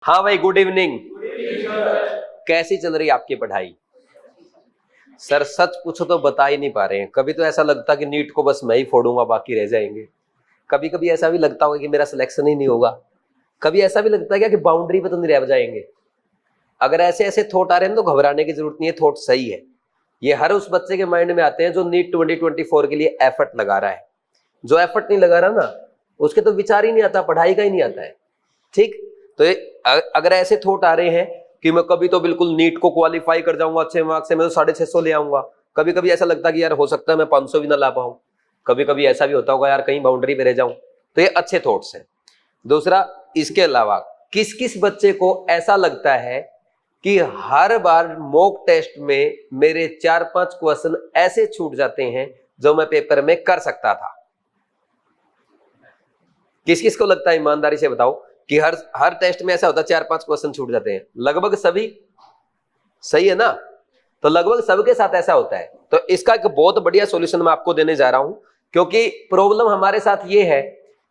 हाँ भाई, good evening. कैसी चल रही है आपकी पढ़ाई? सर सच पूछो तो बता ही नहीं पा रहे हैं। कभी तो ऐसा लगता कि नीट को बस मैं ही फोड़ूंगा, बाकी रह जाएंगे। कभी कभी ऐसा भी लगता होगा कि मेरा सिलेक्शन ही नहीं होगा। कभी ऐसा भी लगता है क्या कि बाउंड्री पे तो नहीं रह जाएंगे। अगर ऐसे ऐसे थॉट आ रहे हैं तो घबराने की जरूरत नहीं है, थॉट सही है। ये हर उस बच्चे के माइंड में आते हैं जो नीट 2024 के लिए एफर्ट लगा रहा है। जो एफर्ट नहीं लगा रहा ना, उसके तो विचार ही नहीं आता, पढ़ाई का ही नहीं आता है। ठीक, तो अगर ऐसे थॉट आ रहे हैं कि मैं कभी तो बिल्कुल नीट को क्वालिफाई कर जाऊंगा अच्छे मार्क्स से, मैं तो 650 ले आऊंगा। कभी कभी ऐसा लगता है कि यार हो सकता है मैं 500 भी ना ला पाऊं। कभी कभी ऐसा भी होता होगा यार कहीं बाउंड्री पे रह जाऊं। तो ये अच्छे थॉट्स हैं। दूसरा, इसके अलावा किस किस बच्चे को ऐसा लगता है कि हर बार मॉक टेस्ट में मेरे 4-5 क्वेश्चन ऐसे छूट जाते हैं जो मैं पेपर में कर सकता था? किस किस को लगता है, ईमानदारी से बताओ, कि हर टेस्ट में ऐसा होता है 4-5 क्वेश्चन छूट जाते हैं? लगभग सभी। सही है ना? तो लगभग सबके साथ ऐसा होता है। तो इसका एक बहुत बढ़िया सॉल्यूशन मैं आपको देने जा रहा हूं, क्योंकि प्रॉब्लम हमारे साथ ये है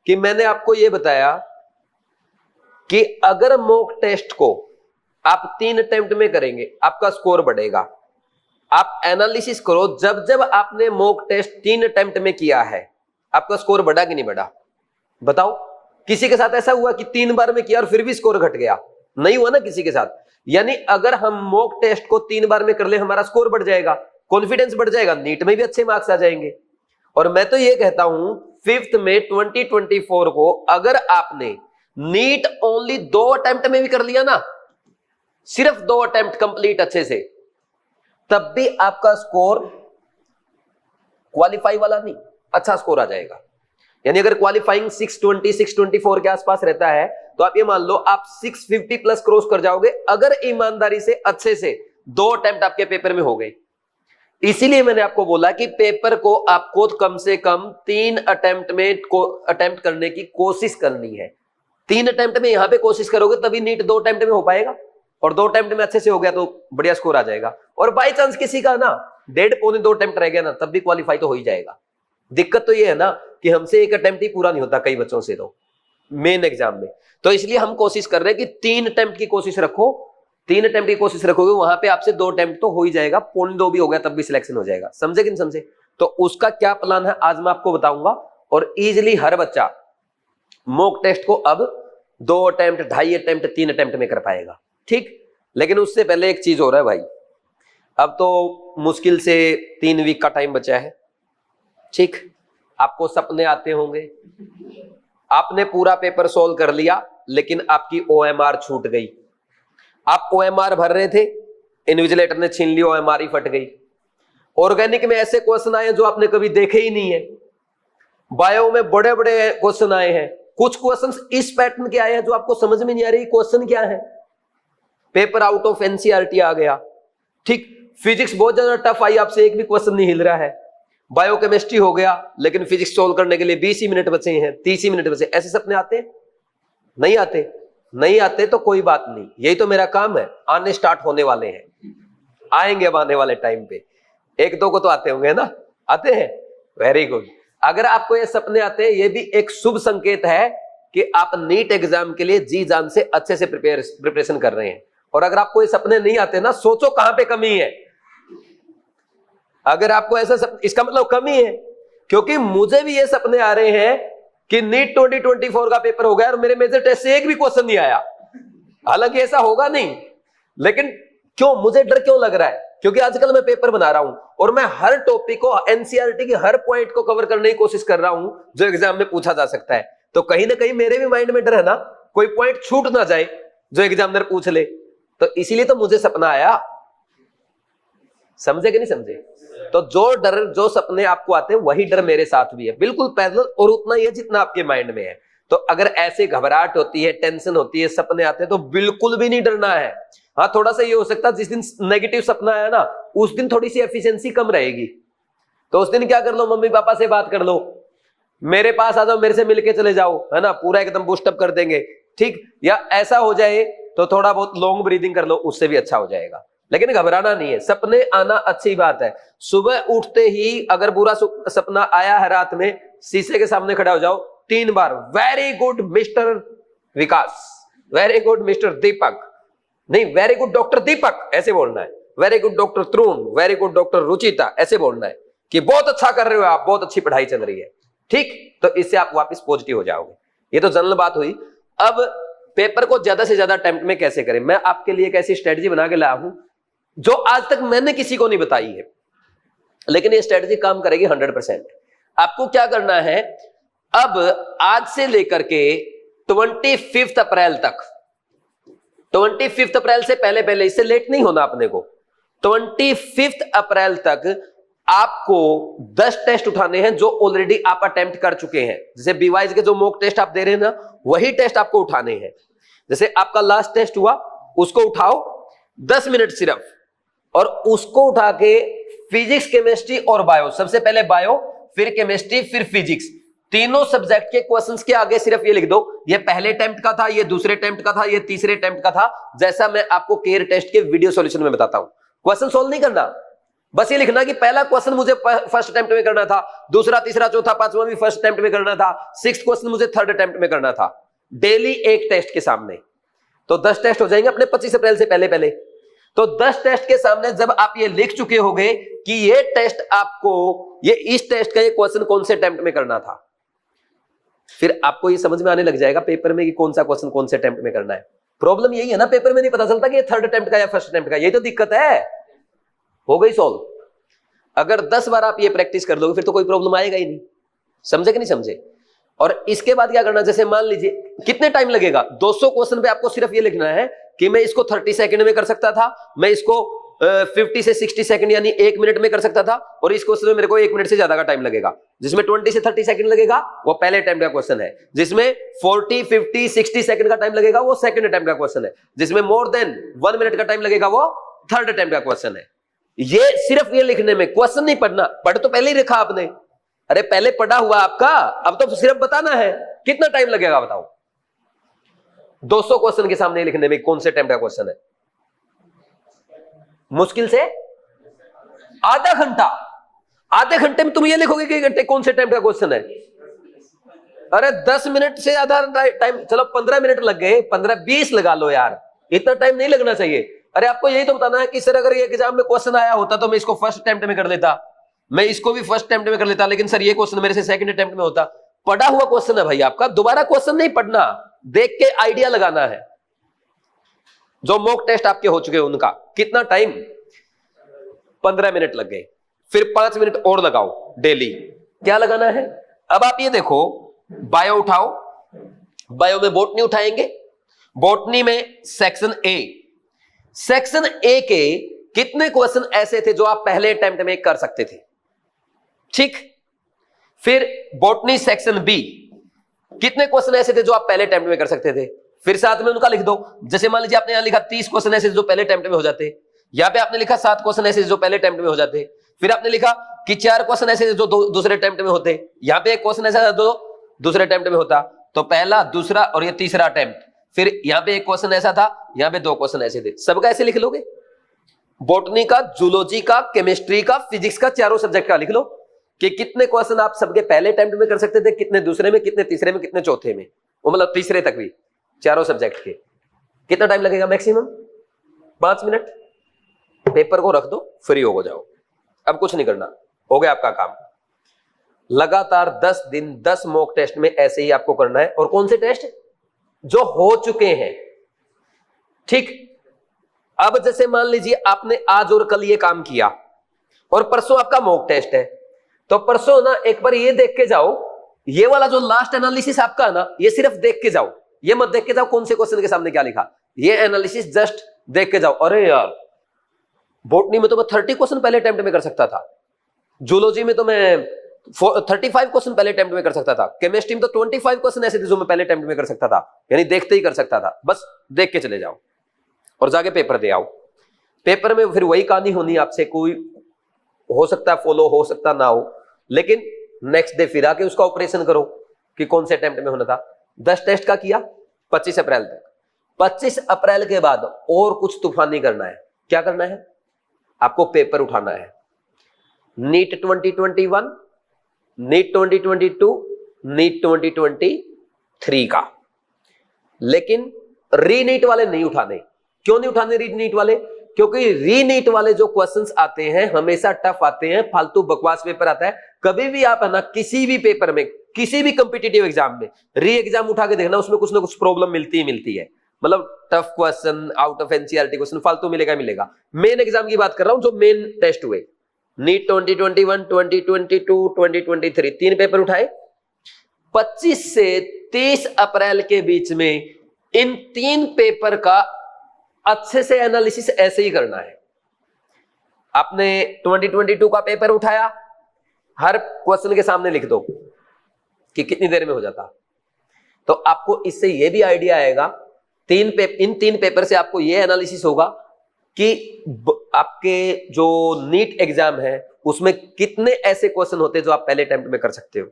कि मैंने आपको ये बताया कि अगर मॉक टेस्ट को आप 3 अटेम्प्ट में करेंगे आपका स्कोर बढ़ेगा। आप एनालिसिस करो, जब जब आपने मॉक टेस्ट 3 अटेम्प्ट में किया है आपका स्कोर बढ़ा कि नहीं बढ़ा? बताओ, किसी के साथ ऐसा हुआ कि 3 बार में किया और फिर भी स्कोर घट गया? नहीं हुआ ना किसी के साथ। यानी अगर हम मॉक टेस्ट को 3 बार में कर ले हमारा स्कोर बढ़ जाएगा, कॉन्फिडेंस बढ़ जाएगा, नीट में भी अच्छे मार्क्स आ जाएंगे। और मैं तो ये कहता हूं 5th में 2024 को अगर आपने नीट ओनली 2 अटेम्प्ट में भी कर लिया ना, सिर्फ 2 अटेम्प्ट कंप्लीट अच्छे से, तब भी आपका स्कोर क्वालिफाई वाला नहीं, अच्छा स्कोर आ जाएगा। यानी अगर क्वालिफाइंग 620 624 के आसपास रहता है तो आप ये मान लो आप 650 प्लस क्रॉस कर जाओगे, अगर ईमानदारी से अच्छे से 2 अटेम्प्ट आपके पेपर में हो गए। इसीलिए मैंने आपको बोला कि पेपर को आपको कम से कम 3 अटेम्प्ट में अटेम्प्ट करने की कोशिश करनी है। 3 अटेम्प्ट में यहां पे कोशिश करोगे तभी नीट 2 अटेम्प्ट में हो पाएगा, और 2 अटेम्प्ट में अच्छे से हो गया तो बढ़िया स्कोर आ जाएगा। और बाई चांस किसी का ना 1.5-2 अटेम्प्ट रह गया ना, तब भी क्वालिफाई तो हो ही जाएगा। दिक्कत तो ये है ना कि हमसे एक अटेम्प्ट ही पूरा नहीं होता कई बच्चों से तो मेन एग्जाम में। तो इसलिए हम कोशिश कर रहे हैं कि 3 अटेम्प्ट की कोशिश रखो। 3 अटेम्प्ट की कोशिश रखोगे, वहां पे आपसे 2 अटेम्प्ट तो हो ही जाएगा, 0.2 भी हो गया तब भी सिलेक्शन हो जाएगा। समझे कि नहीं समझे? तो उसका क्या प्लान है आज मैं आपको बताऊंगा। और इजिली हर बच्चा मॉक टेस्ट को अब 2 अटेम्प्ट, 2.5 अटेम्प्ट, 3 अटेम्प्ट में कर पाएगा। ठीक, लेकिन उससे पहले एक चीज हो रहा है भाई, अब तो मुश्किल से 3 वीक का टाइम बचा है। ठीक, आपको सपने आते होंगे, आपने पूरा पेपर सोल्व कर लिया लेकिन आपकी ओएमआर छूट गई। आप ओएमआर भर रहे थे, इन्विजिलेटर ने छीन ली, ओएमआर ही फट गई। ऑर्गेनिक में ऐसे क्वेश्चन आए जो आपने कभी देखे ही नहीं है। बायो में बड़े बड़े क्वेश्चन आए हैं, कुछ क्वेश्चंस इस पैटर्न के आए हैं जो आपको समझ में नहीं आ रही क्वेश्चन क्या है। पेपर आउट ऑफ एनसीईआरटी आ गया। ठीक, फिजिक्स बहुत ज्यादा टफ आई, आपसे एक भी क्वेश्चन नहीं हिल रहा है। बायोकेमिस्ट्री हो गया लेकिन फिजिक्स सोल्व करने के लिए 20 ही मिनट बचे हैं, 30 ही मिनट बचे। ऐसे सपने आते हैं? नहीं आते। नहीं आते तो कोई बात नहीं, यही तो मेरा काम है। आने स्टार्ट होने वाले हैं, आएंगे अब आने वाले टाइम पे। 1-2 को तो आते होंगे ना? आते हैं, वेरी गुड। अगर आपको ये सपने आते हैं, ये भी एक शुभ संकेत है कि आप नीट एग्जाम के लिए जी जान से अच्छे से प्रिपरेशन कर रहे हैं। और अगर आपको ये सपने नहीं आते ना, सोचो कहां पे कमी है। अगर आपको ऐसा इसका मतलब कमी है, क्योंकि मुझे भी ये सपने आ रहे हैं कि नीट 2024 का पेपर हो गया और मेरे मेजर टेस्ट से एक भी क्वेश्चन नहीं आया। हालांकि ऐसा होगा नहीं, लेकिन क्यों, मुझे डर क्यों लग रहा है? क्योंकि आजकल मैं पेपर बना रहा हूं और मैं हर टॉपिक को, एनसीईआरटी के हर पॉइंट को कवर करने की कोशिश कर रहा हूं जो एग्जाम में पूछा जा सकता है। तो कहीं ना कहीं मेरे भी माइंड में डर है ना, कोई पॉइंट छूट ना जाए जो एग्जामिनर पूछ ले। तो इसीलिए तो मुझे सपना आया। समझे कि नहीं समझे? तो जो डर, जो सपने आपको आते हैं वही डर मेरे साथ भी है, बिल्कुल पैरेलल, और उतना ही है जितना आपके माइंड में है। तो अगर ऐसे घबराहट होती है, टेंशन होती है, सपने आते हैं, तो बिल्कुल भी नहीं डरना है। हाँ, थोड़ा सा ये हो सकता है जिस दिन नेगेटिव सपना आया ना, उस दिन थोड़ी सी एफिशिएंसी कम रहेगी। तो उस दिन क्या कर लो, मम्मी पापा से बात कर लो, मेरे पास आ जाओ, मेरे से मिलके चले जाओ, है ना, पूरा एकदम बूस्टअप कर देंगे। ठीक, या ऐसा हो जाए तो थोड़ा बहुत लॉन्ग ब्रीदिंग कर लो, उससे भी अच्छा हो जाएगा। लेकिन घबराना नहीं है। सपने आना अच्छी बात है। सुबह उठते ही अगर बुरा सपना आया है रात में, शीशे के सामने खड़ा हो जाओ 3 बार, वेरी गुड मिस्टर विकास, वेरी गुड मिस्टर दीपक, नहीं वेरी गुड डॉक्टर दीपक ऐसे बोलना है, वेरी गुड डॉक्टर तरुण, वेरी गुड डॉक्टर रुचिता ऐसे बोलना है कि बहुत अच्छा कर रहे हो आप, बहुत अच्छी पढ़ाई चल रही है। ठीक, तो इससे आप वापस पॉजिटिव हो जाओगे। ये तो जनरल बात हुई। अब पेपर को ज्यादा से ज्यादा अटेम्प्ट में कैसे करें, मैं आपके लिए एक ऐसी स्ट्रेटजी बना के लाया हूं जो आज तक मैंने किसी को नहीं बताई है, लेकिन ये स्ट्रेटजी काम करेगी 100%। आपको क्या करना है, अब आज से लेकर के 25 अप्रैल तक, 25 अप्रैल से पहले पहले, इससे लेट नहीं होना अपने को, 25 अप्रैल तक आपको 10 टेस्ट उठाने हैं जो ऑलरेडी आप अटेम्प्ट कर चुके हैं। जैसे बीवाइज के जो मॉक टेस्ट आप दे रहे हैं ना, वही टेस्ट आपको उठाने हैं। जैसे आपका लास्ट टेस्ट हुआ, उसको उठाओ 10 मिनट सिर्फ, और उसको उठा के फिजिक्स, केमिस्ट्री और बायो, सबसे पहले बायो, फिर केमिस्ट्री, फिर फिजिक्स, तीनों सब्जेक्ट के क्वेश्चंस के आगे सिर्फ ये लिख दो, ये पहले अटेम्प्ट का था, ये दूसरे अटेम्प्ट का था, ये तीसरे अटेम्प्ट का था, जैसा मैं आपको केयर टेस्ट के वीडियो सॉल्यूशन में बताता हूं। क्वेश्चन सोल्व नहीं करना, बस ये लिखना कि पहला क्वेश्चन मुझे फर्स्ट अटेम्प्ट में करना था, दूसरा, तीसरा, चौथा, पांचवा भी फर्स्ट अटेम्प्ट में करना था, 6th क्वेश्चन मुझे थर्ड अटेम्प्ट में करना था। डेली एक टेस्ट के सामने, तो 10 टेस्ट हो जाएंगे अपने 25 अप्रैल से पहले पहले। तो 10 टेस्ट के सामने जब आप ये लिख चुके होंगे कि ये टेस्ट आपको, ये इस टेस्ट का ये क्वेश्चन कौन से अटेम्प्ट में करना था, फिर आपको ये समझ में आने लग जाएगा पेपर में कि कौन सा क्वेश्चन कौन से अटेम्प्ट में करना है। प्रॉब्लम यही है ना, पेपर में नहीं पता चलता कि ये थर्ड अटेम्प्ट का या फर्स्ट अटेम्प्ट का, यही तो दिक्कत है। हो गई सॉल्व। अगर 10 बार आप ये प्रैक्टिस कर दोगे फिर तो कोई प्रॉब्लम आएगा ही नहीं। समझे कि नहीं समझे? और इसके बाद क्या करना, जैसे मान लीजिए कितने टाइम लगेगा, 200 क्वेश्चन पे आपको सिर्फ ये लिखना है कि मैं इसको 30 सेकंड में कर सकता था, मैं इसको 50 से 60 सेकंड यानी 1 मिनट में कर सकता था, और इस क्वेश्चन में मेरे को 1 मिनट से ज्यादा का टाइम लगेगा। जिसमें 20 से 30 सेकंड लगेगा वो पहले अटेम्प्ट का क्वेश्चन है, जिसमें 40, 50, 60 सेकंड का टाइम लगेगा वो सेकंड अटेम्प्ट का क्वेश्चन है, जिसमें मोर देन 1 मिनट का टाइम लगेगा वो थर्ड अटेम्प्ट का क्वेश्चन है। ये सिर्फ ये लिखने में, क्वेश्चन नहीं पढ़ना, पढ़ तो पहले ही लिखा आपने, अरे पहले पढ़ा हुआ आपका, अब तो सिर्फ बताना है कितना टाइम लगेगा बताओ। 200 क्वेश्चन के सामने लिखने में कौन से अटेम्प्ट का क्वेश्चन है, मुश्किल से आधा घंटा। आधे घंटे में तुम ये लिखोगे कि कौन से अटेम्प्ट का क्वेश्चन है। अरे 10 मिनट से ज्यादा टाइम, चलो 15 मिनट लग गए, 15-20 लगा लो यार, इतना टाइम नहीं लगना चाहिए। अरे आपको यही तो बताना है कि सर अगर ये एग्जाम में क्वेश्चन आया होता तो मैं इसको फर्स्ट अटेम्प्ट में कर लेता, मैं इसको भी फर्स्ट अटेम्प्ट में कर लेता, लेकिन सर ये क्वेश्चन मेरे से सेकंड अटेम्प्ट में होता। पढ़ा हुआ क्वेश्चन है भाई आपका, दोबारा क्वेश्चन नहीं पढ़ना, देख के आइडिया लगाना है। जो मॉक टेस्ट आपके हो चुके हैं उनका कितना टाइम, 15 मिनट लग गए, फिर 5 मिनट और लगाओ डेली। क्या लगाना है, अब आप ये देखो, बायो उठाओ, बायो में बॉटनी उठाएंगे, बॉटनी में सेक्शन ए, सेक्शन ए के कितने क्वेश्चन ऐसे थे जो आप पहले अटेम्प्ट में कर सकते थे, ठीक। फिर बॉटनी सेक्शन बी, कितने क्वेश्चन ऐसे थे जो आप पहले अटेम्प्ट में कर सकते थे, फिर साथ में उनका लिख दो। जैसे मान लीजिए आपने यहां लिखा 30 क्वेश्चन ऐसे जो पहले अटेम्प्ट में हो जाते, यहां पे आपने लिखा 7 क्वेश्चन ऐसे जो पहले अटेम्प्ट में हो जाते, फिर आपने लिखा कि 4 क्वेश्चन ऐसे जो दूसरे अटेम्प्ट में होते, यहां पे 1 क्वेश्चन ऐसा जो दूसरे अटेम्प्ट में होता, तो पहला, दूसरा और ये तीसरा अटेम्प्ट। फिर यहां पे 1 क्वेश्चन ऐसा था, यहां पे 2 क्वेश्चन ऐसे थे, सबका ऐसे लिख लोगे। बॉटनी का, जूलॉजी का, केमिस्ट्री का, फिजिक्स का, चारों सब्जेक्ट का लिख लो कि कितने क्वेश्चन आप सबके पहले अटेम्प्ट में कर सकते थे, कितने दूसरे में, कितने तीसरे में, कितने चौथे में, वो मतलब तीसरे तक भी, चारों सब्जेक्ट के। कितना टाइम लगेगा मैक्सिमम, 5 मिनट। पेपर को रख दो, फ्री हो जाओ, अब कुछ नहीं करना, हो गया आपका काम। लगातार 10 दिन 10 मॉक टेस्ट में ऐसे ही आपको करना है। और कौन से टेस्ट, जो हो चुके हैं, ठीक। अब जैसे मान लीजिए आपने आज और कल ये काम किया और परसों आपका मॉक टेस्ट है, तो परसों ना एक बार ये देख के जाओ, ये वाला जो लास्ट एनालिसिस आपका है ना, ये सिर्फ देख के जाओ, ये मत देख के जाओ कौन से क्वेश्चन के सामने क्या लिखा, ये एनालिसिस जस्ट देख के जाओ। अरे यार, बॉटनी में तो मैं 30 क्वेश्चन पहले अटेम्प्ट में कर सकता था, जूलॉजी में तो मैं 35 क्वेश्चन पहले अटेम्प्ट में कर सकता था, केमिस्ट्री में तो 25 क्वेश्चन ऐसे थे जो मैं पहले अटेम्प्ट में कर सकता था, यानी देखते ही कर सकता था। बस देख के चले जाओ और जाके पेपर दे आओ। पेपर में फिर वही कहानी होनी आपसे, कोई हो सकता है फॉलो, हो सकता ना हो, लेकिन नेक्स्ट डे फिर आके उसका ऑपरेशन करो कि कौन से अटेम्प्ट में होना था। 10 टेस्ट का किया 25 अप्रैल तक। 25 अप्रैल के बाद और कुछ तूफान नहीं करना है। क्या करना है, आपको पेपर उठाना है। नीट 2021, नीट 2022, नीट 2023 का। लेकिन रीनीट वाले नहीं उठाने। क्यों नहीं उठाने रीनीट वाले? क्योंकि रीनीट वाले जो क्वेश्चंस आते हैं हमेशा टफ आते हैं, फालतू बकवास पेपर आता है। कभी भी आप है ना किसी भी पेपर में, किसी भी कंपिटिटिव एग्जाम में री एग्जाम उठा के देखना, उसमें कुछ ना कुछ प्रॉब्लम मिलती ही मिलती है। मतलब tough question, out of NCERT question फालतू मिलेगा मिलेगा। मेन एग्जाम की बात कर रहा हूं, जो मेन टेस्ट हुए, नीट 2021, 2022, 2023, 3 पेपर उठाए। 25 से 30 अप्रैल के बीच में इन 3 पेपर का अच्छे से एनालिसिस ऐसे ही करना है। आपने 2022 का पेपर उठाया, हर क्वेश्चन के सामने लिख दो कि कितनी देर में हो जाता, तो आपको इससे यह भी आइडिया आएगा। इन 3 पेपर से आपको यह एनालिसिस होगा कि आपके जो नीट एग्जाम है उसमें कितने ऐसे क्वेश्चन होते हैं जो आप पहले अटेम्प्ट में कर सकते हो।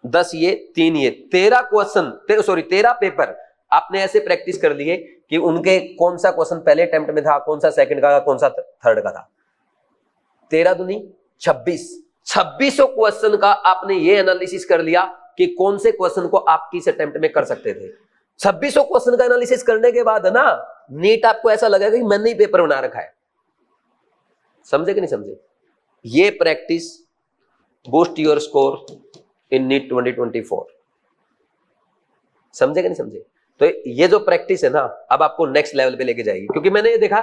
10 ये, 3 ये, 13 क्वेश्चन, 13 पेपर आपने ऐसे प्रैक्टिस कर लिए कि उनके कौन सा क्वेश्चन पहले अटेम्प्ट में था, कौन सा सेकंड का, कौन सा थर्ड का था। 13 दूनी 26, 2600 क्वेश्चन का आपने ये एनालिसिस कर लिया कि कौन से क्वेश्चन को आप किस अटेम्प्ट में कर सकते थे। 2600 क्वेश्चन का एनालिसिस करने के बाद है ना, नीट आपको ऐसा लगेगा कि मैंने ही पेपर बना रखा है। समझे कि नहीं समझे? ये practice boost your score in NEET 2024। समझे कि नहीं समझे? तो ये जो प्रैक्टिस है ना, अब आपको नेक्स्ट लेवल पे लेके जाएगी। क्योंकि मैंने ये देखा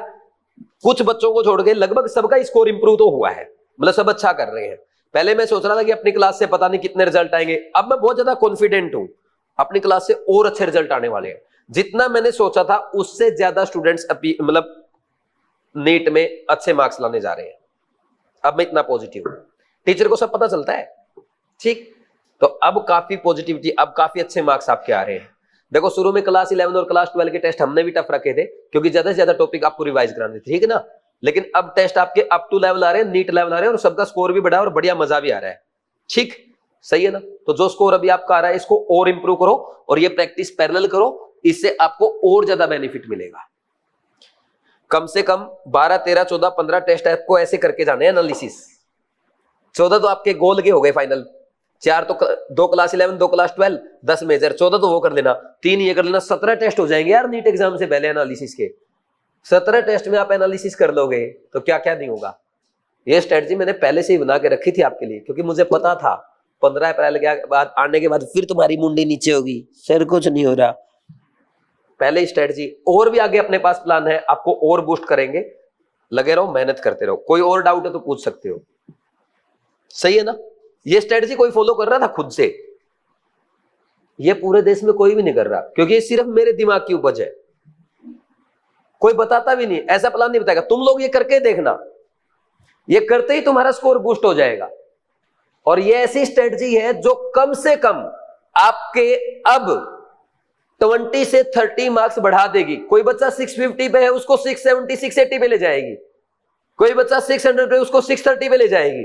कुछ बच्चों को छोड़ के लगभग सबका स्कोर इंप्रूव तो हुआ है, मतलब सब अच्छा कर रहे हैं। पहले मैं सोच रहा था कि अपनी क्लास से पता नहीं कितने रिजल्ट आएंगे, अब मैं बहुत ज्यादा कॉन्फिडेंट हूं अपनी क्लास से और अच्छे रिजल्ट आने वाले हैं। जितना मैंने सोचा था उससे ज्यादा स्टूडेंट्स मतलब नीट में अच्छे मार्क्स लाने जा रहे हैं। अब मैं इतना पॉजिटिव हूं, टीचर को सब पता चलता है। ठीक, तो अब काफी पॉजिटिविटी, अब काफी अच्छे मार्क्स आपके आ रहे हैं। देखो शुरू में क्लास 11 और क्लास 12 के टेस्ट हमने भी टफ रखे थे, क्योंकि ज्यादा से ज्यादा टॉपिक आपको रिवाइज कराने थे, ठीक है ना। लेकिन अब टेस्ट आपके अप टू लेवल आ रहे हैं, नीट लेवल आ रहे हैं, और सबका स्कोर भी बढ़ा और बढ़िया मजा भी आ रहा है। ठीक, सही है ना। तो जो स्कोर अभी आपका आ रहा है इसको और इंप्रूव करो, और ये प्रैक्टिस पैरेलल करो, इससे आपको और ज्यादा बेनिफिट मिलेगा। कम से कम 12, 13, 14, 15 टेस्ट आपको ऐसे करके जाने हैं एनालिसिस। 14 तो आपके गोल के हो गए फाइनल, 4 तो 2 क्लास 11, 2 क्लास 12, 10 मेजर, 14 तो वो कर लेना, 3 ये कर लेना, 17 टेस्ट हो जाएंगे यार नीट एग्जाम से पहले एनालिसिस के। 17 टेस्ट में आप एनालिसिस कर लोगे तो क्या क्या नहीं होगा। ये स्ट्रेटजी मैंने पहले से ही बना के रखी थी आपके लिए, क्योंकि मुझे पता था 15 अप्रैल के बाद आने के बाद फिर तुम्हारी मुंडी नीचे होगी, सर कुछ नहीं हो रहा। पहले स्ट्रेटजी, और भी आगे अपने पास प्लान है, आपको और बूस्ट करेंगे। लगे रहो, मेहनत करते रहो। कोई और डाउट है तो पूछ सकते हो, सही है ना। ये स्ट्रेटजी कोई फॉलो कर रहा था खुद से, ये पूरे देश में कोई भी नहीं कर रहा, क्योंकि ये सिर्फ मेरे दिमाग की उपज है। कोई बताता भी नहीं, ऐसा प्लान नहीं बताएगा। तुम लोग ये करके देखना, ये करते ही तुम्हारा स्कोर बूस्ट हो जाएगा। और ये ऐसी स्ट्रेटजी है जो कम से कम आपके अब 20 से 30 मार्क्स बढ़ा देगी। कोई बच्चा 650 पे है, उसको 670, 680 पे ले जाएगी। कोई बच्चा 600 पे, उसको 630 पे ले जाएगी।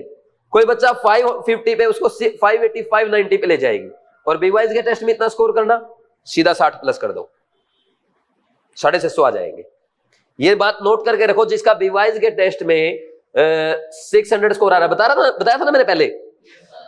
कोई बच्चा 550 पे, उसको 580, 590 पे ले जाएगी। और बीवाइज के टेस्ट में इतना स्कोर करना, सीधा 60 प्लस कर दो, 650 आ जाएंगे। ये बात नोट करके रखो, जिसका बीवाइज के टेस्ट में 600 स्कोर आ रहा है, बताया था ना मैंने पहले।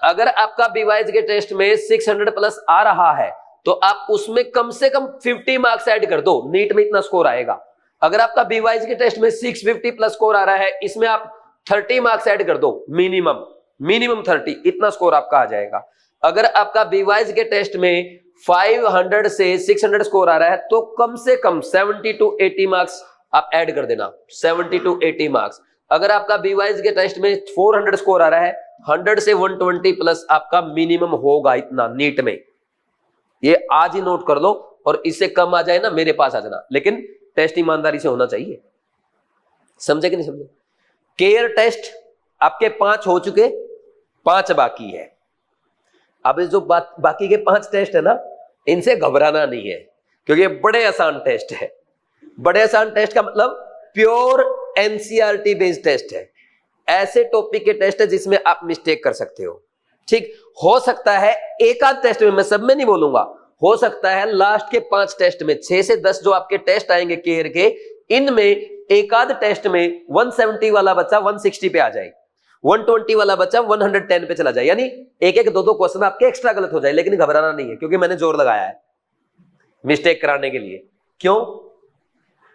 अगर आपका बीवाइज के टेस्ट में 600 प्लस आ रहा है तो आप उसमें कम से कम 50 मार्क्स ऐड कर दो, नीट में इतना स्कोर आएगा। अगर आपका बीवाइज के टेस्ट में 650 प्लस स्कोर आ रहा है, इसमें आप 30 मार्क्स ऐड कर दो, मिनिमम 30, इतना स्कोर आपका आ जाएगा। अगर आपका बीवाइज के टेस्ट में 500 से 600 स्कोर आ रहा है तो कम से कम 70 to 80 मार्क्स आप ऐड कर देना, 70 to 80 मार्क्स। अगर आपका बीवाइज के टेस्ट में 400 स्कोर आ रहा है, 100 से 120 प्लस आपका मिनिमम होगा इतना नीट में। ये आज ही नोट कर लो, और इससे कम आ जाए ना मेरे पास आ जाना, लेकिन टेस्ट ईमानदारी से होना चाहिए। समझे कि नहीं समझे? केयर टेस्ट आपके 5 हो चुके, 5 बाकी है। अब जो बाकी के 5 टेस्ट है ना, इनसे घबराना नहीं है, क्योंकि ये बड़े आसान टेस्ट है। बड़े आसान टेस्ट का मतलब प्योर एनसीईआरटी बेस्ड टेस्ट है। ऐसे टॉपिक के टेस्ट है जिसमें आप मिस्टेक कर सकते हो। ठीक, हो सकता है एक आध टेस्ट में, मैं सब में नहीं बोलूंगा, हो सकता है लास्ट के 5 टेस्ट में, 6 से 10 जो आपके टेस्ट आएंगे केयर के, इनमें एक आध टेस्ट में 170 वाला बच्चा 160 पे आ जाए, 120 वाला बच्चा 110 पे चला जाए, यानी एक 2 क्वेश्चन आपके एक्स्ट्रा गलत हो जाए। लेकिन घबराना नहीं है, क्योंकि मैंने जोर लगाया है मिस्टेक कराने के लिए। क्यों?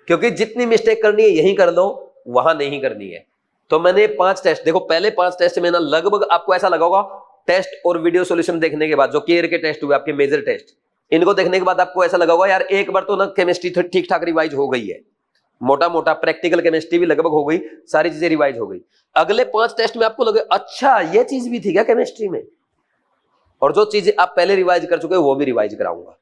क्योंकि जितनी मिस्टेक करनी है यहीं कर लो, वहां नहीं करनी है। तो मैंने 5 टेस्ट, देखो पहले 5 टेस्ट में ना लगभग आपको ऐसा लगा होगा, टेस्ट और वीडियो सॉल्यूशन देखने के बाद जो केयर के टेस्ट हुए आपके मेजर टेस्ट, इनको देखने के बाद आपको ऐसा लगा होगा यार एक बार तो ना केमिस्ट्री ठीक ठाक रिवाइज हो गई है, मोटा मोटा प्रैक्टिकल केमिस्ट्री भी लगभग हो गई, सारी चीजें रिवाइज हो गई। अगले 5 टेस्ट में आपको लगे अच्छा ये चीज भी थी क्या केमिस्ट्री में, और जो चीजें आप पहले रिवाइज कर चुके हो वो भी रिवाइज कराऊंगा।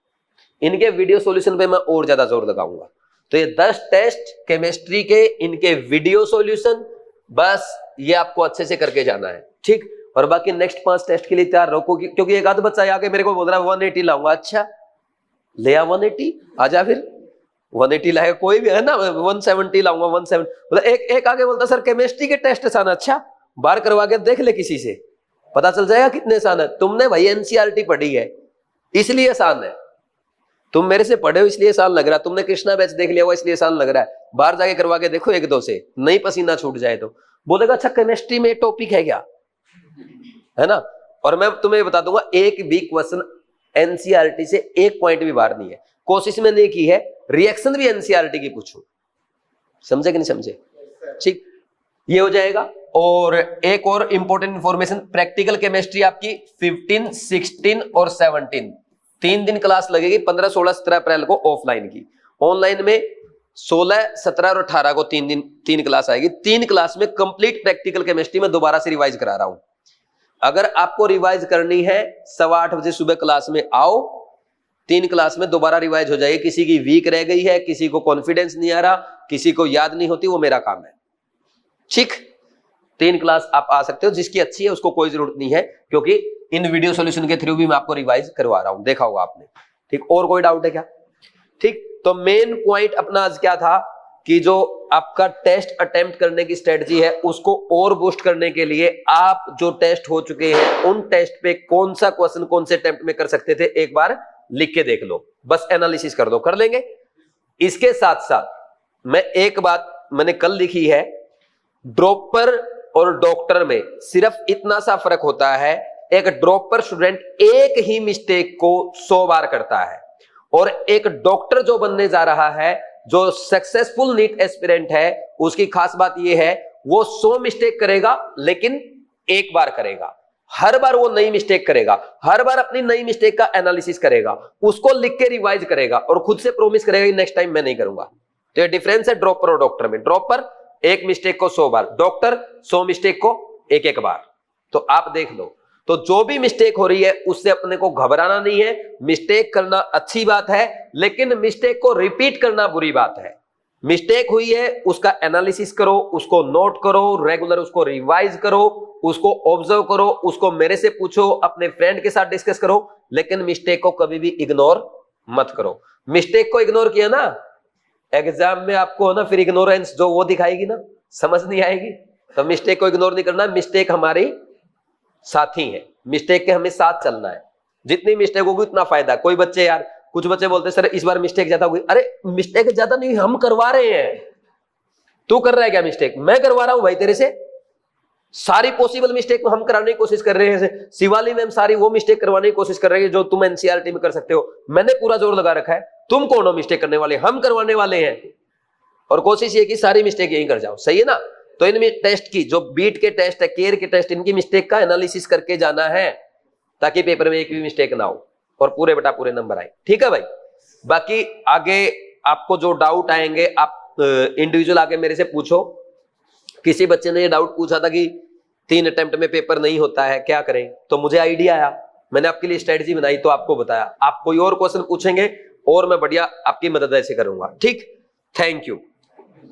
इनके वीडियो सॉल्यूशन पे मैं और ज्यादा जोर लगाऊंगा। तो ये 10 टेस्ट केमिस्ट्री के, इनके वीडियो सॉल्यूशन, बस ये आपको अच्छे से करके जाना है, ठीक। और बाकी नेक्स्ट 5 टेस्ट के लिए तैयार रखो, क्योंकि एक आध बच्चा आके मेरे को बोल रहा है 180 लाऊंगा। अच्छा ले आ 180, आजा फिर 180 लाएगा कोई भी है ना, 170 लाऊंगा 170। मतलब एक आगे बोलता सर केमिस्ट्री के टेस्ट आसान। अच्छा बाहर करवा के देख ले, किसी से पता चल जाएगा कितने आसान है। तुमने भाई एनसीईआरटी पढ़ी है इसलिए आसान है, तुम मेरे से पढ़े हो इसलिए आसान लग रहा है, तुमने कृष्णा बैच देख लिया हुआ इसलिए आसान लग रहा है। बाहर जाके करवा के देखो 1-2 से, नहीं पसीना छूट जाए तो बोलेगा अच्छा केमिस्ट्री में टॉपिक है क्या, है ना। और मैं तुम्हें बता दूंगा एक भी क्वेश्चन एनसीईआरटी से एक पॉइंट भी बाहर नहीं है। कोशिश मैंने की है रिएक्शन भी एनसीईआरटी की पूछूं, समझे कि नहीं समझे, ठीक। ये हो जाएगा। और एक और इंपॉर्टेंट इंफॉर्मेशन, प्रैक्टिकल केमिस्ट्री आपकी 15, 16 और 17 3 दिन क्लास लगेगी, 15, 16, 17 अप्रैल को ऑफलाइन की। ऑनलाइन में 16, 17 और 18 को 3 दिन 3 क्लास आएगी। 3 क्लास में कंप्लीट प्रैक्टिकल केमिस्ट्री में दोबारा से रिवाइज करा रहा हूं। अगर आपको रिवाइज करनी है 8:15 बजे सुबह क्लास में आओ, 3 क्लास में दोबारा रिवाइज हो जाएगी। किसी की वीक रह गई है, किसी को कॉन्फिडेंस नहीं आ रहा, किसी को याद नहीं होती, वो मेरा काम है, ठीक। 3 क्लास आप आ सकते हो, जिसकी अच्छी है उसको कोई जरूरत नहीं है, क्योंकि इन वीडियो सॉल्यूशन के थ्रू भी मैं आपको रिवाइज करवा रहा हूं, देखा होगा आपने, ठीक। और कोई डाउट है क्या, ठीक। तो मेन पॉइंट अपना आज क्या था कि जो आपका टेस्ट अटेम्प्ट करने की स्ट्रेटजी है उसको और बूस्ट करने के लिए आप जो टेस्ट हो चुके हैं उन टेस्ट पे कौन सा क्वेश्चन कौन से अटेम्प्ट में कर सकते थे एक बार लिख के देख लो, बस एनालिसिस कर दो, कर लेंगे। इसके साथ साथ मैं एक बात मैंने कल लिखी है, ड्रॉपर और डॉक्टर में सिर्फ इतना सा फर्क होता है, एक ड्रॉपर स्टूडेंट एक ही मिस्टेक को 100 बार करता है, और एक डॉक्टर जो बनने जा रहा है, जो सक्सेसफुल नीट एस्पिरेंट है, उसकी खास बात यह है वो 100 मिस्टेक करेगा लेकिन एक बार करेगा। हर बार वो नई मिस्टेक करेगा, हर बार अपनी नई मिस्टेक का एनालिसिस करेगा, उसको लिख के रिवाइज करेगा और खुद से प्रॉमिस करेगा कि नेक्स्ट टाइम मैं नहीं करूंगा। तो ये डिफरेंस है ड्रॉपर और डॉक्टर में। ड्रॉपर एक मिस्टेक को 100 बार, डॉक्टर 100 मिस्टेक को एक बार। तो आप देख लो, तो जो भी मिस्टेक हो रही है उससे अपने को घबराना नहीं है। मिस्टेक करना अच्छी बात है, लेकिन मिस्टेक को रिपीट करना बुरी बात है। मिस्टेक हुई है उसका एनालिसिस करो, उसको नोट करो, रेगुलर उसको रिवाइज करो, उसको ऑब्जर्व करो, उसको मेरे से पूछो, अपने फ्रेंड के साथ डिस्कस करो, लेकिन मिस्टेक को कभी भी इग्नोर मत करो। मिस्टेक को इग्नोर किया ना, एग्जाम में आपको ना फिर इग्नोरेंस जो वो दिखाएगी ना, समझ नहीं आएगी। तो मिस्टेक को इग्नोर नहीं करना, मिस्टेक हमारी साथी है, मिस्टेक के हमें साथ चलना है। जितनी मिस्टेक होगी उतना फायदा। कोई बच्चे यार, कुछ बच्चे बोलते हैं सर इस बार मिस्टेक ज्यादा होगी। अरे मिस्टेक ज्यादा नहीं, हम करवा रहे हैं, तू कर रहा है क्या मिस्टेक? मैं करवा रहा हूं भाई तेरे से। सारी पॉसिबल मिस्टेक हम कराने की कोशिश कर रहे हैं। शिवाली मैम सारी वो मिस्टेक करवाने की कोशिश कर रही है जो तुम एनसीईआरटी में कर सकते हो। मैंने पूरा जोर लगा रखा है, तुम कौन हो मिस्टेक करने वाले? हम करवाने वाले हैं। और कोशिश ये कि सारी मिस्टेक यही कर जाओ, सही है ना। तो इनमें टेस्ट की जो बीट के टेस्ट है, केयर के टेस्ट, इनकी मिस्टेक का एनालिसिस करके जाना है ताकि पेपर में एक भी मिस्टेक ना हो और पूरे बटा पूरे नंबर आए, ठीक है भाई। बाकी आगे आपको जो डाउट आएंगे आप इंडिविजुअल आके मेरे से पूछो। किसी बच्चे ने ये डाउट पूछा था कि 3 अटेम्प्ट में पेपर नहीं होता है, क्या करें? तो मुझे आइडिया आया, मैंने आपके लिए स्ट्रेटजी बनाई तो आपको बताया। आप कोई और क्वेश्चन पूछेंगे और मैं बढ़िया आपकी मदद ऐसे करूंगा, ठीक। Thank you.